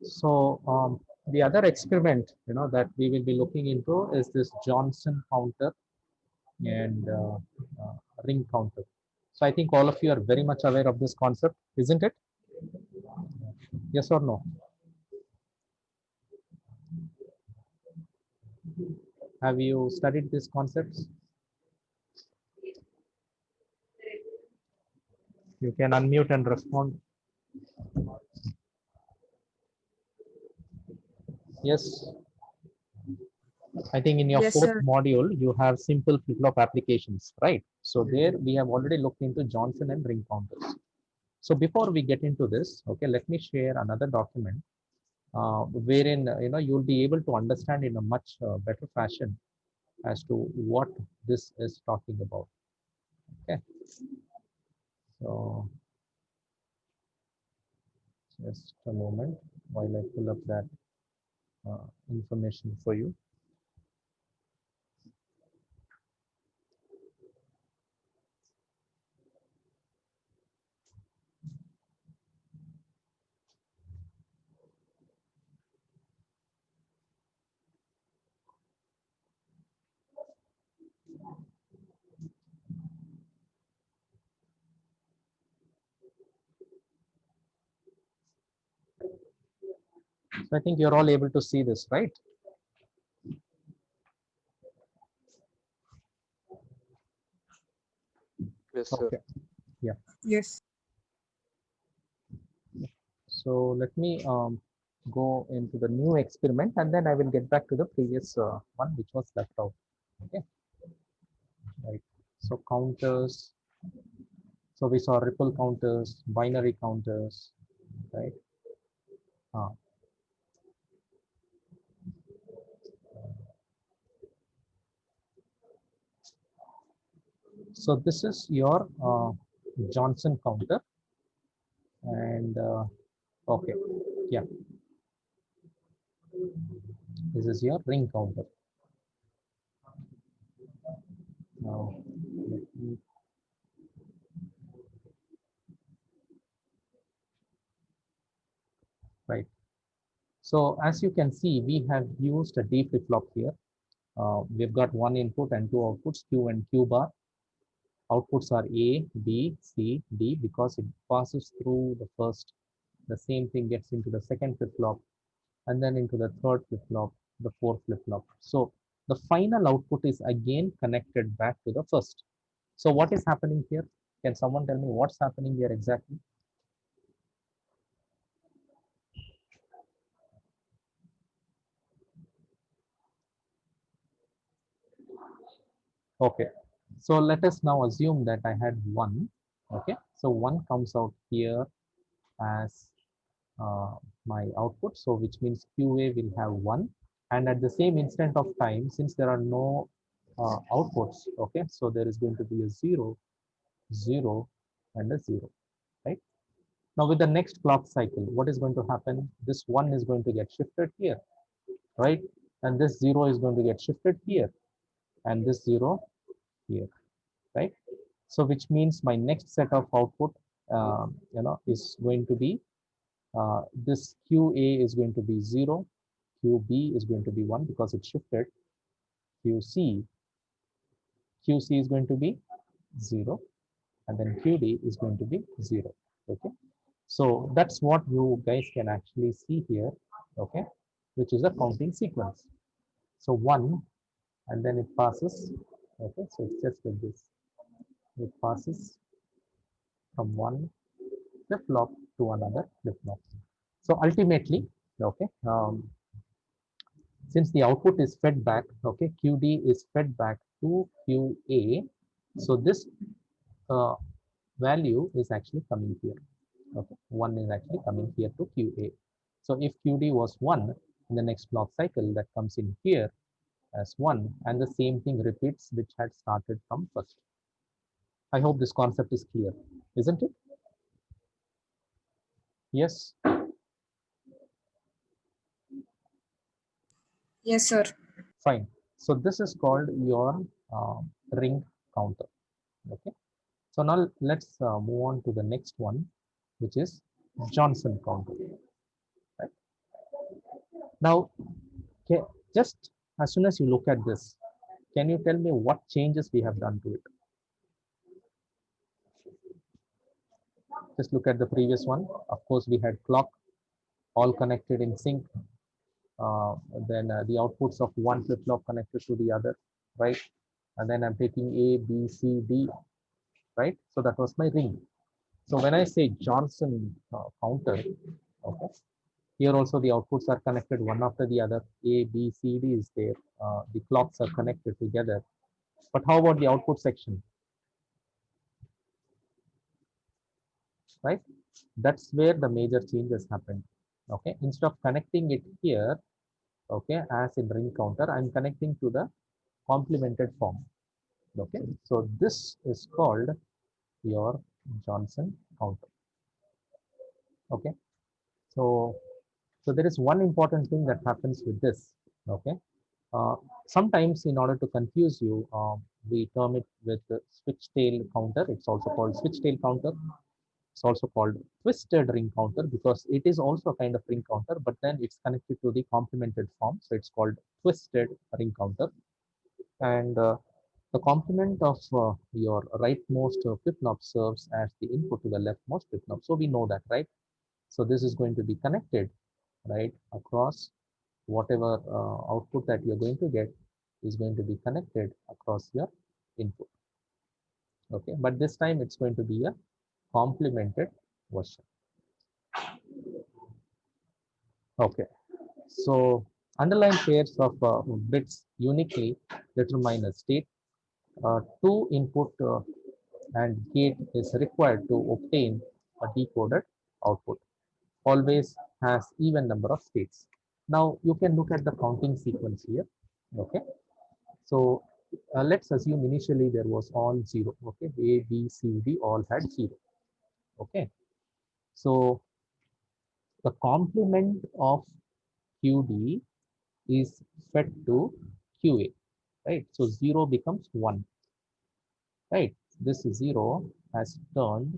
So the other experiment, that we will be looking into is this Johnson counter and ring counter. So I think all of you are very much aware of this concept, isn't it? Yes or no? Have you studied these concepts? You can unmute and respond. Yes. I think in your Yes, fourth sir. module, you have simple flip-flop applications, right? So there we have already looked into Johnson and ring counters. So before we get into this, okay, let me share another document wherein you'll be able to understand in a much better fashion as to what this is talking about. Okay, so just a moment while I pull up that information for you. So I think you're all able to see this, right? Yes, sir. Okay, yeah. Yes. So let me go into the new experiment and then I will get back to the previous one which was left out. Okay, right. So counters. So we saw ripple counters, binary counters, right? Uh, so this is your Johnson counter and okay, yeah, this is your ring counter. Now, let me right. So as you can see, we have used a D flip-flop here. We've got one input and two outputs, Q and Q bar. Outputs are A, B, C, D because it passes through the first. The same thing gets into the second flip-flop and then into the third flip-flop, the fourth flip-flop. So the final output is again connected back to the first. So what is happening here? Can someone tell me what's happening here exactly? Okay, so let us now assume that I had 1. Okay, so 1 comes out here as uh, my output. So which means QA will have 1. And at the same instant of time, since there are no outputs, okay, so there is going to be a 0, 0, and a 0, right? Now with the next clock cycle, what is going to happen? This 1 is going to get shifted here, right? And this 0 is going to get shifted here, and this 0 here, right? So which means my next set of output, is going to be this QA is going to be 0, QB is going to be 1 because it shifted, QC, QC is going to be 0, and then QD is going to be 0. Okay, so that's what you guys can actually see here, okay, which is a counting sequence. So 1, and then it passes, okay, so it's just like this. It passes from one flip-flop to another flip-flop. So ultimately, okay, since the output is fed back, okay, QD is fed back to QA. So this uh, value is actually coming here. Okay, 1 is actually coming here to QA. So if QD was 1 in the next clock cycle, that comes in here as 1, and the same thing repeats which had started from first. I hope this concept is clear, isn't it? Yes. Yes, sir. Fine. So this is called your ring counter. Okay. So now let's move on to the next one, which is Johnson counter. Right. Now, just as soon as you look at this, can you tell me what changes we have done to it? Just look at the previous one. Of course, we had clock all connected in sync. Uh, then the outputs of one flip-flop connected to the other, right? And then I'm taking A, B, C, D, right? So that was my ring. So when I say Johnson counter, okay, here also the outputs are connected one after the other. A, B, C, D is there. The clocks are connected together. But how about the output section, right? That's where the major changes happened. Okay, instead of connecting it here, okay, as in ring counter, I'm connecting to the complemented form. Okay, so this is called your Johnson counter. Okay, so there is one important thing that happens with this. Okay, uh, sometimes in order to confuse you, we term it with the switch tail counter. It's also called switch tail counter. It's also called twisted ring counter because it is also a kind of ring counter, but then it's connected to the complemented form. So it's called twisted ring counter. And the complement of your rightmost flip-flop serves as the input to the leftmost flip-flop. So we know that, right? So this is going to be connected, right, across whatever output that you're going to get is going to be connected across your input. Okay, but this time it's going to be a complemented version. Okay, so underlying pairs of bits uniquely determine a state. Two input and gate is required to obtain a decoded output. Always has even number of states. Now you can look at the counting sequence here. Okay, so let's assume initially there was all zero. Okay, A, B, C, D all had zero. Okay, so the complement of QD is fed to QA, right? So 0 becomes 1, right? This 0 has turned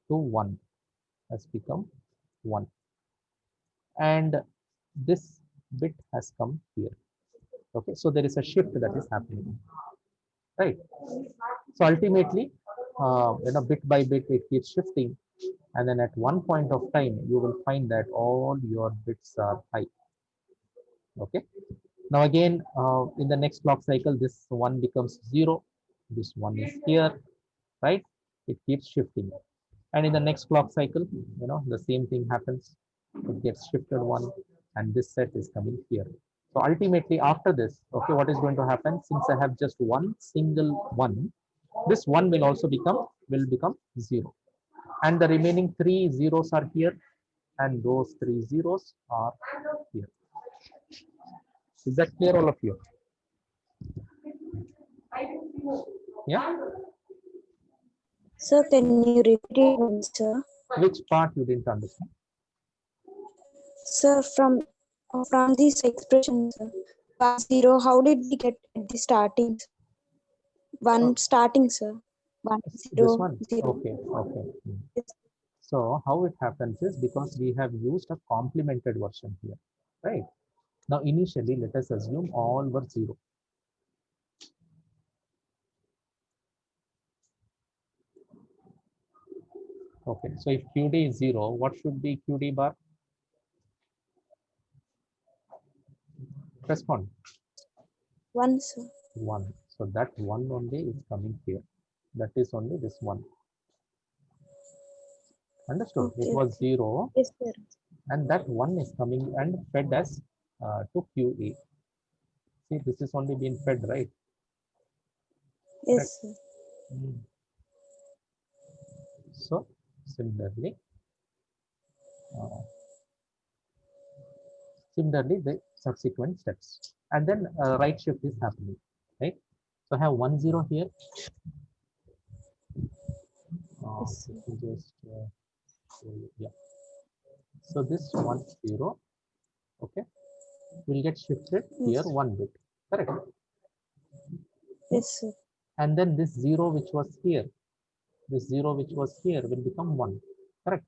to 1, has become 1. And this bit has come here. Okay, so there is a shift that is happening, right? So ultimately, bit by bit, it keeps shifting. And then at one point of time, you will find that all your bits are high. Okay. Now again, in the next clock cycle, this one becomes 0. This one is here, right? It keeps shifting. And in the next clock cycle, the same thing happens. It gets shifted one, and this set is coming here. So ultimately, after this, okay, what is going to happen? Since I have just one single one, this one will also become 0. And the remaining 3 zeros are here, and those 3 zeros are here. Is that clear, all of you? Yeah. Sir, can you repeat it once, sir? Which part you didn't understand? Sir, from this expression, sir, 1 0, how did we get at the starting? Oh, Starting, sir. 1 this 0 one. 0. Okay. Okay. Yes. So how it happens is because we have used a complemented version here, right? Now initially, let us assume all were 0. Okay. So if QD is 0, what should be QD bar? Respond. 1, sir. 1. So that 1 only is coming here. That is only this 1. Understood? It Okay. was 0, Yes, sir. and that 1 is coming and fed as to QA. See, this is only being fed, right? Correct. Yes, sir. Mm. So similarly, uh, the subsequent steps, and then right shift is happening, right? So I have 1 0 here. Yes, sir. Let me just yeah. So this 1 0, okay, will get shifted here Yes. 1 bit, correct? Yes, sir. And then this 0 which was here, this 0 which was here will become 1, correct?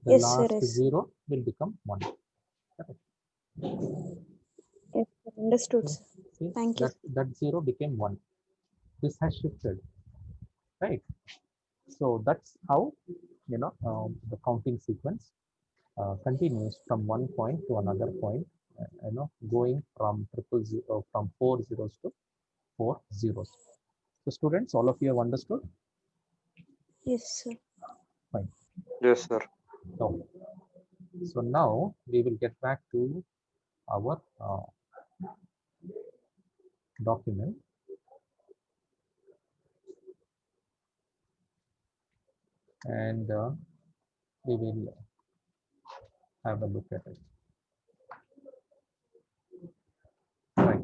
The Yes, sir. last Yes. 0 will become 1, correct? Yes, sir. Understood, Okay. sir. See, Thank you. that 0 became 1. This has shifted, right? So that's how, the counting sequence continues from one point to another point, going from from 4 zeros to 4 zeros. So students, all of you have understood? Yes, sir. Fine. Yes, sir. Okay. So now we will get back to our document, and we will have a look at it. Right.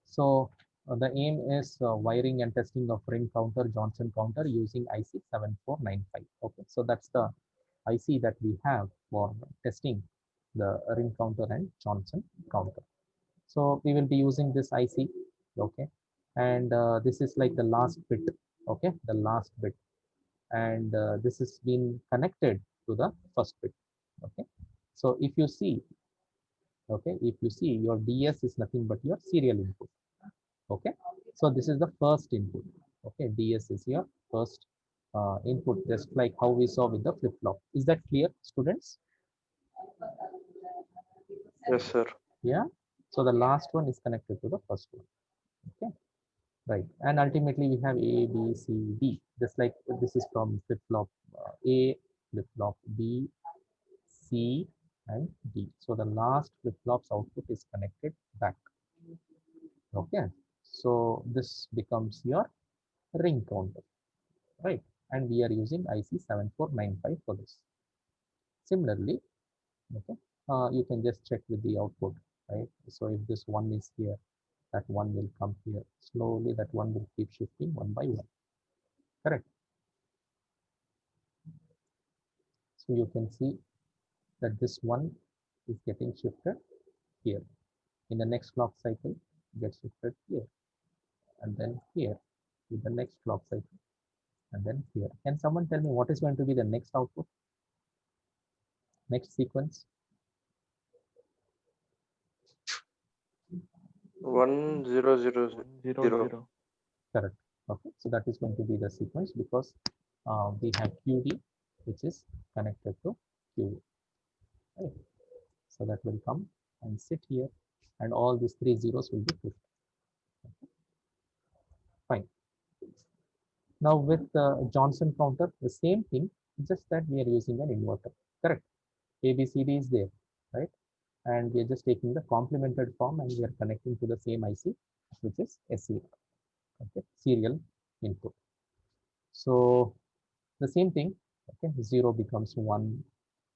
So the aim is wiring and testing of ring counter, Johnson counter using IC 7495. Okay, so that's the IC that we have for testing the ring counter and Johnson counter. So we will be using this IC, okay, and this is like the last bit, okay, the last bit, and this has been connected to the first bit, okay. So if you see, okay, if you see, your DS is nothing but your serial input, okay. So this is the first input, okay. DS is your first input, just like how we saw with the flip-flop. Is that clear, students? Yes, sir. Yeah. So the last one is connected to the first one, okay. Right, and ultimately we have A, B, C, D, just like this is from flip-flop A, flip-flop B, C, and D. So the last flip-flop's output is connected back, okay. So this becomes your ring counter, right? And we are using IC 7495 for this. Similarly, okay, you can just check with the output, right? So if this one is here, that one will come here. Slowly, that one will keep shifting one by one, correct? So you can see that this one is getting shifted here. In the next clock cycle, gets shifted here, and then here, with the next clock cycle, and then here. Can someone tell me what is going to be the next output, next sequence? 1 0 0 0. 100. Correct. Okay, so that is going to be the sequence because we have QD, which is connected to QA. Right? So that will come and sit here, and all these three zeros will be pushed. Fine. Now with the Johnson counter, the same thing, just that we are using an inverter. Correct. ABCD is there, right? And we are just taking the complemented form and we are connecting to the same IC, which is SCR, okay, serial input. So the same thing, okay, 0 becomes 1,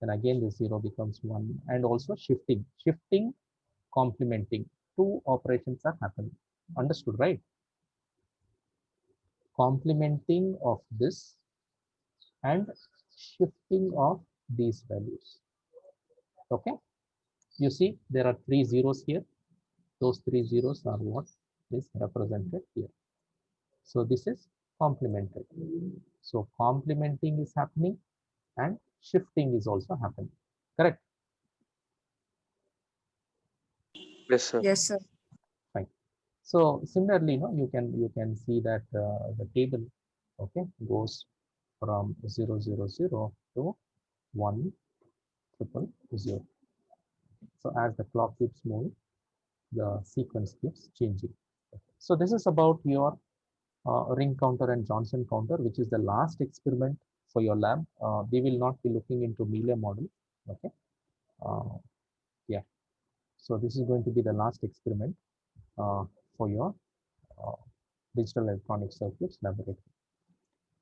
then again the 0 becomes 1, and also shifting, complementing. Two operations are happening. Understood, right? Complementing of this and shifting of these values. Okay, you see there are three zeros here. Those three zeros are what is represented here. So this is complemented. So complementing is happening and shifting is also happening. Correct? Yes, sir. Yes, sir. Fine. So similarly, you can see that the table, okay, goes from 000 to 1 000. So as the clock keeps moving, the sequence keeps changing. So this is about your ring counter and Johnson counter, which is the last experiment for your lab. We will not be looking into Mealy model. Okay. Uh, yeah. So this is going to be the last experiment for your uh, digital electronic circuits laboratory.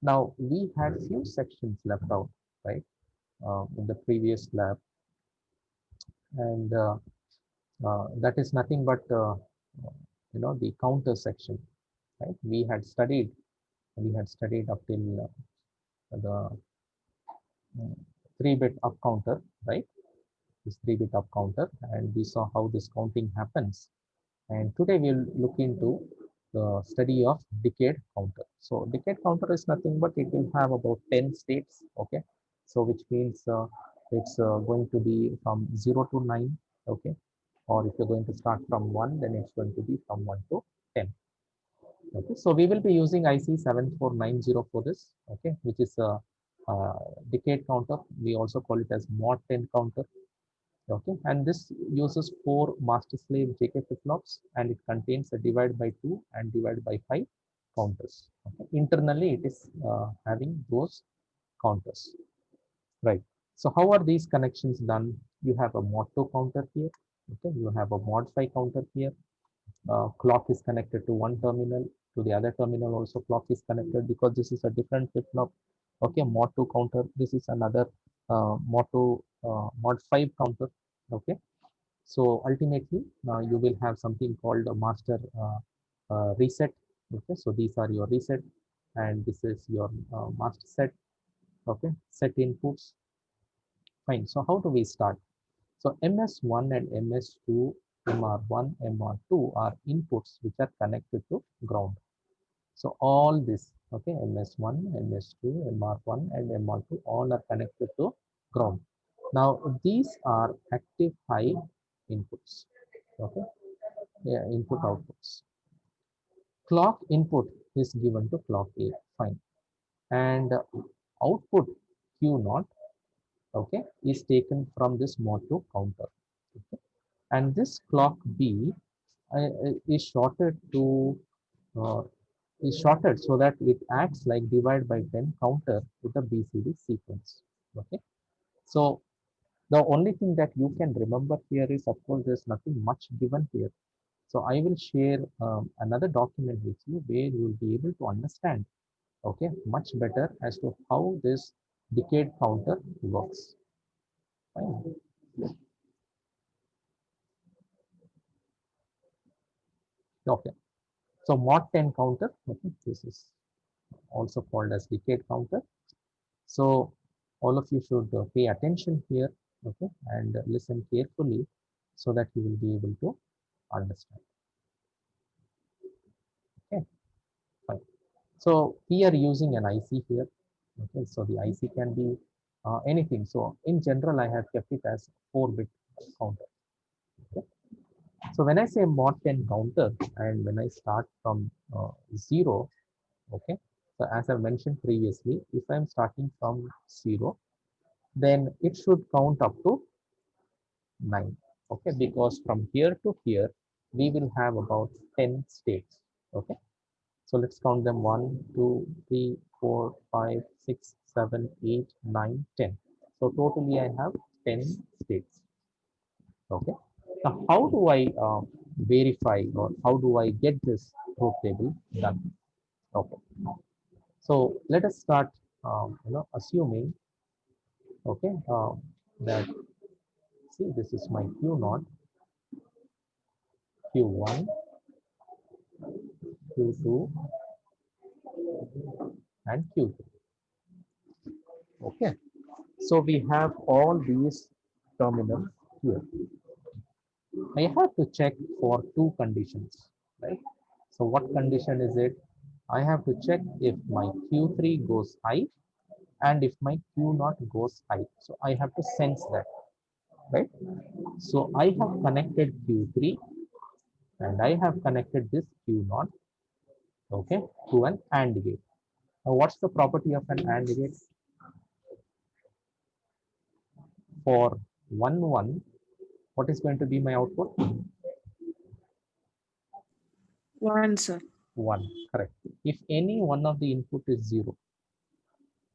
Now we had few sections left out, right, in the previous lab, and that is nothing but the counter section, right? We had studied up till the 3-bit up counter, right? This 3-bit up counter, and we saw how this counting happens. And today we'll look into the study of decade counter. So decade counter is nothing but it will have about 10 states, okay? So which means It's going to be from 0 to 9, okay? Or if you're going to start from 1, then it's going to be from 1 to 10. Okay, so we will be using IC 7490 for this, okay, which is a decade counter. We also call it as mod 10 counter, okay, and this uses 4 master slave JK flip-flops, and it contains a divide by 2 and divide by 5 counters. Okay. Internally, it is having those counters, right? So how are these connections done? You have a mod 2 counter here, okay, you have a mod 5 counter here. Clock is connected to one terminal, to the other terminal also clock is connected, because this is a different flip-flop. Okay, mod 2 counter, this is another mod 5 counter. Okay, so ultimately you will have something called a master reset. Okay, so these are your reset, and this is your master set. Okay, set inputs. Fine, so how do we start? So MS1 and MS2, MR1, MR2 are inputs which are connected to ground. So all this, okay, MS1, MS2, MR1 and MR2 all are connected to ground. Now these are active high inputs, okay, yeah, input outputs. Clock input is given to clock A, fine, and output Q naught, okay, is taken from this mod 2 counter. Okay. And this clock B is shorted to uh, so that it acts like divide by 10 counter with a BCD sequence. Okay, so the only thing that you can remember here is, of course, there's nothing much given here. So I will share another document with you where you will be able to understand, okay, much better as to how this decade counter works. Fine. Okay, so mod 10 counter, okay, this is also called as decade counter. So all of you should pay attention here, okay, and listen carefully so that you will be able to understand. Okay, fine. So we are using an IC here. Okay, so the IC can be anything. So in general, I have kept it as 4-bit counter. Okay. So when I say mod 10 counter, and when I start from 0, okay, so as I mentioned previously, if I'm starting from 0, then it should count up to 9. Okay, because from here to here, we will have about 10 states. Okay, so let's count them: 1, 2, 3, 4, 5, 6, 7, 8, 9, 10. So totally I have 10 states. Okay, now how do I verify, or how do I get this truth table done? Okay, so let us start assuming, okay, that, see, this is my Q naught, Q1, Q2 and Q3. Okay, so we have all these terminals here. I have to check for two conditions, right? So what condition is it? I have to check if my Q3 goes high and if my Q naught goes high. So I have to sense that, right? So I have connected Q3 and I have connected this Q naught, okay, to an AND gate. Now what's the property of an AND gate? For 1, 1, what is going to be my output? 1, sir. 1, correct. If any one of the input is 0,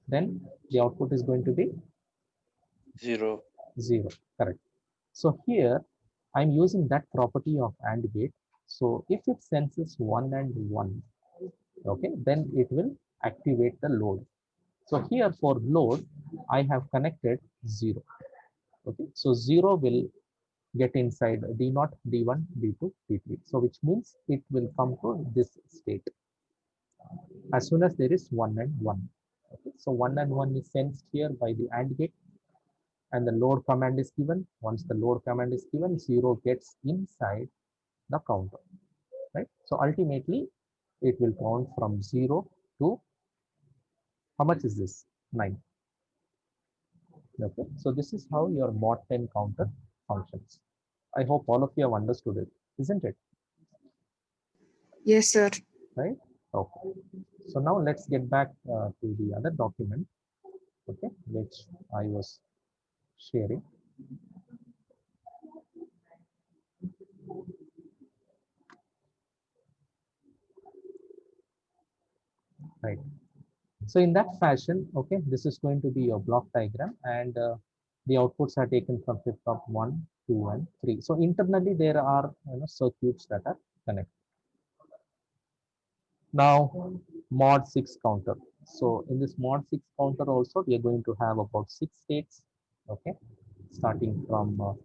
then the output is going to be 0. 0, correct. So here I'm using that property of AND gate. So if it senses 1 and 1, okay, then it will activate the load. So here for load, I have connected 0. Okay, so 0 will get inside D0, D1, D2, D3. So which means it will come to this state as soon as there is 1 and 1. Okay, so 1 and 1 is sensed here by the AND gate, and the load command is given. Once the load command is given, 0 gets inside the counter, right? So ultimately, it will count from 0 to, how much is this? 9. Okay, so this is how your mod 10 counter functions. I hope all of you have understood it, isn't it? Yes, sir. Right? Okay. So now let's get back to the other document, okay, which I was sharing. Right. So in that fashion, okay, this is going to be your block diagram, and the outputs are taken from flip-flop 1, 2, and 3. So internally there are circuits that are connected. Now mod 6 counter. So in this mod 6 counter also we are going to have about 6 states, okay, starting from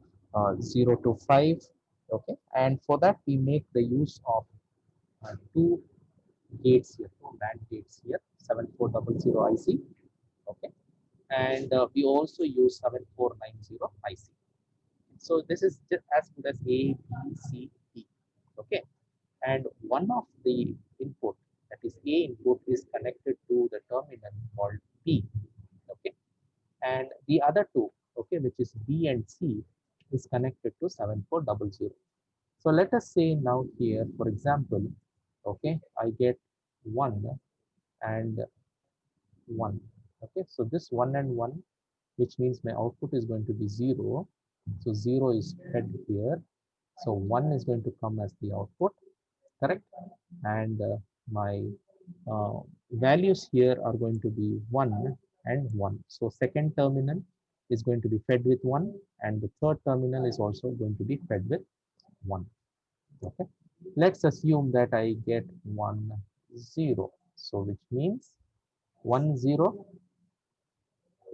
0 to 5, okay, and for that we make the use of two gates here, two NAND gates here, 7400 IC, okay, and we also use 7490 IC. So this is just as good as A, B, C, D, okay, and one of the input, that is A input, is connected to the terminal called P, okay, and the other two, okay, which is B and C, is connected to 7400. So let us say now here, for example, okay, I get 1 and 1, okay, so this 1 and 1, which means my output is going to be 0, so 0 is fed here, so 1 is going to come as the output, correct, and my uh, values here are going to be 1 and 1. So second terminal is going to be fed with 1, and the third terminal is also going to be fed with 1. Okay, let's assume that I get 1 0, so which means 1 0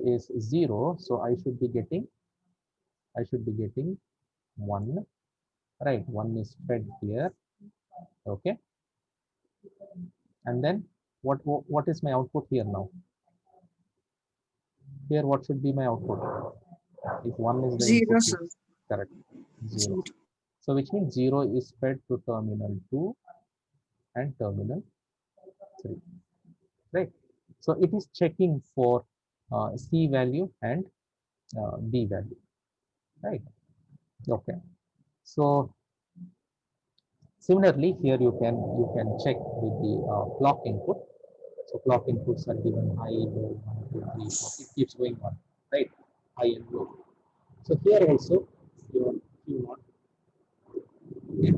is 0, so I should be getting 1, right, 1 is fed here, okay, and then what is my output here now? Here what should be my output if 1 is the input Zero, here? sir. Correct, 0. Zero. So which means 0 is fed to terminal 2 and terminal 3, right? So it is checking for C value and B value, right? Okay. So similarly here you can check with the clock input. So clock inputs are given high, low, 1, 2, 3, 4. It keeps going on, right? High and low. So here also your Q0. Okay.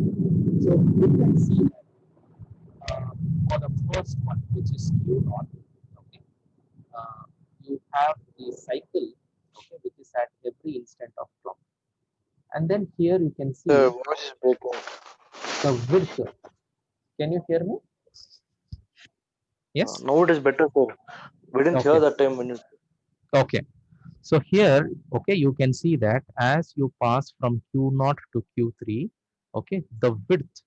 So you can see that for the first one, which is Q0, okay, uh, you have the cycle, okay, which is at every instant of clock. And then here you can The see voice is breaking. the width. Can you hear me? Yes. Now it is better, sir. We didn't hear Okay. that time when you. Okay. So here, okay, you can see that as you pass from Q0 to Q3, okay, the width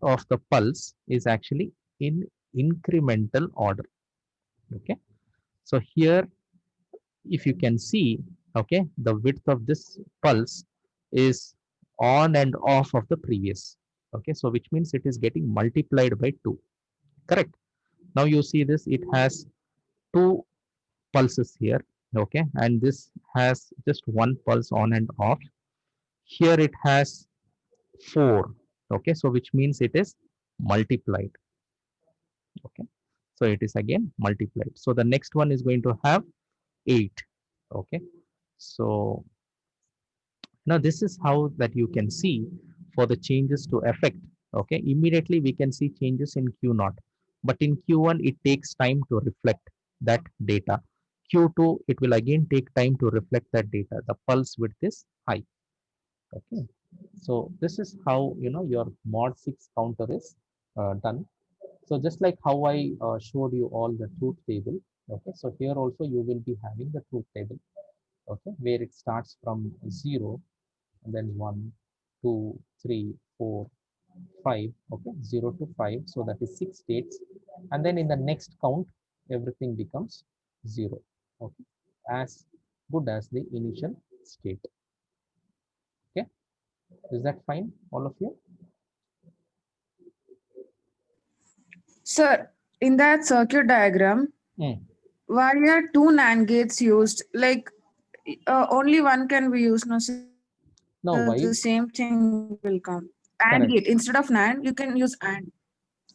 of the pulse is actually in incremental order. Okay. So here, if you can see, okay, the width of this pulse is on and off of the previous. Okay. So which means it is getting multiplied by 2. Correct. Now you see this, it has 2 pulses here, okay, and this has just 1 pulse on and off. Here it has 4, okay, so which means it is multiplied, okay, so it is again multiplied. So the next one is going to have 8, okay. So now this is how that you can see for the changes to effect, okay. Immediately we can see changes in Q0, but in Q1 it takes time to reflect that data. Q2 it will again take time to reflect that data. The pulse width is high, okay. So this is how your mod 6 counter is done. So just like how I showed you all the truth table, okay, so here also you will be having the truth table, okay, where it starts from 0 and then 1, 2, 3, 4, 5, okay, 0 to 5, so that is 6 states, and then in the next count everything becomes 0, okay, as good as the initial state. Okay, is that fine, all of you? Sir, in that circuit diagram, Mm. Why are two NAND gates used? Like only one can be used. No, so the same Now thing why? will come. AND gate instead of NAND, you can use AND.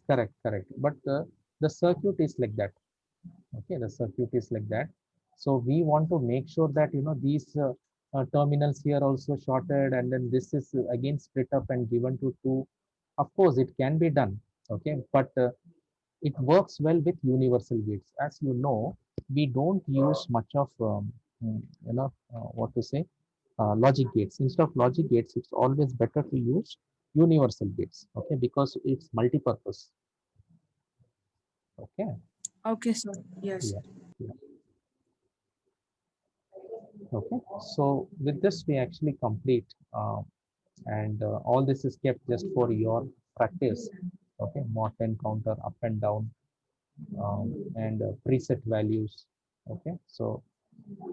Correct. But the circuit is like that. Okay, the circuit is like that. So we want to make sure that these terminals here also shorted, and then this is again split up and given to two. Of course, it can be done. Okay, but it works well with universal gates. As you know, we don't use much of what to say, logic gates. Instead of logic gates, it's always better to use universal gates. Okay, because it's multi-purpose. Okay. Okay, sir. Yes. Yeah. Yeah. Okay. So with this, we actually complete, and all this is kept just for your practice. Okay. Mod 10 counter up and down, and preset values. Okay. So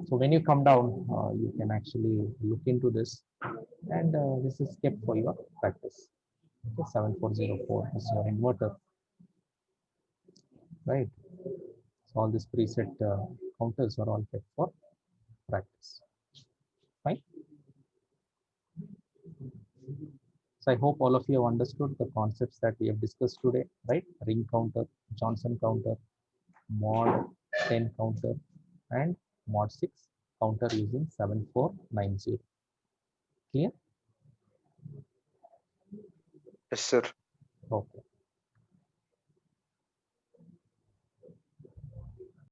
when you come down, you can actually look into this, and this is kept for your practice. Okay. 7404 is your inverter, right? So all these preset counters are all kept for practice. Fine. So I hope all of you have understood the concepts that we have discussed today, right? Ring counter, Johnson counter, mod 10 counter, and mod 6 counter using 7490. Clear? Yes, sir. Okay.